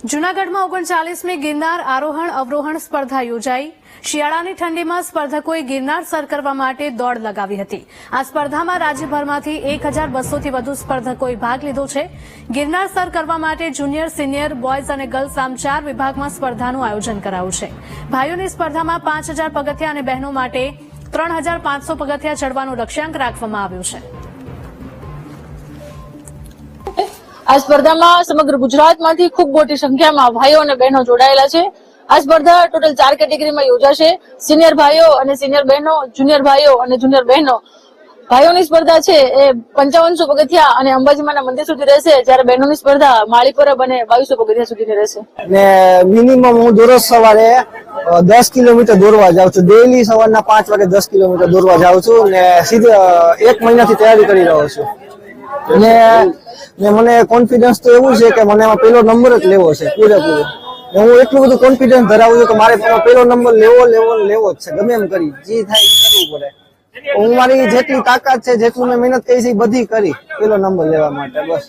જૂનાગઢમાં 39મી ગિરનાર આરોહણ અવરોહણ સ્પર્ધા યોજાઈ। શિયાળાની ઠંડીમાં સ્પર્ધકોએ ગિરનાર સર કરવા માટે દોડ લગાવી હતી। આ સ્પર્ધામાં રાજ્યભરમાંથી 1200થી વધુ સ્પર્ધકોએ ભાગ લીધો છે। ગિરનાર સર કરવા માટે જુનિયર, સિનિયર, બોયઝ અને ગર્લ્સ આમ 4 વિભાગમાં સ્પર્ધાનું આયોજન કરાયું છે। ભાઈઓની સ્પર્ધામાં 5000 પગથિયા અને બહેનો માટે 3500 પગથિયા ચડવાનું લક્ષ્યાંક રાખવામાં આવ્યું છે। આ સ્પર્ધામાં સમગ્ર ગુજરાતમાંથી ખૂબ મોટી સંખ્યામાં ભાઈઓ અને બહેનો જોડાયેલા છે। આ સ્પર્ધા ટોટલ 4 કેટેગરીમાં યોજાશે। સિનિયર ભાઈઓ અને સિનિયર બહેનો, જુનિયર ભાઈઓ અને જુનિયર બહેનો। ભાઈઓની સ્પર્ધા છે એ 5500 પગથિયા અને અંબાજીમાના મંદિર સુધી રહેશે, જ્યારે બહેનોની સ્પર્ધા માળી પરબ અને 2200 પગથિયા સુધીની રહેશે। ને મિનિમમ હું દરરોજ સવારે 10 કિલોમીટર દોડવા જાઉં છું। ડેઈલી સવારના 5 વાગે 10 કિલોમીટર દોડવા જાઉં છું ને સીધે 1 મહિનાથી તૈયારી કરી રહ્યો છું। ને મને કોન્ફિડન્સ તો એવું છે કે મને એમાં પહેલો નંબર જ લેવો છે પૂરેપૂરો। હું એટલું બધું કોન્ફિડન્સ ધરાવું છું કે મારે પહેલો નંબર લેવો જ છે, ગમે એમ કરી જે થાય એ કરવું પડે। હું મારી જેટલી તાકાત છે, જેટલું મેં મહેનત કરી છે એ બધી કરી પહેલો નંબર લેવા માટે, બસ।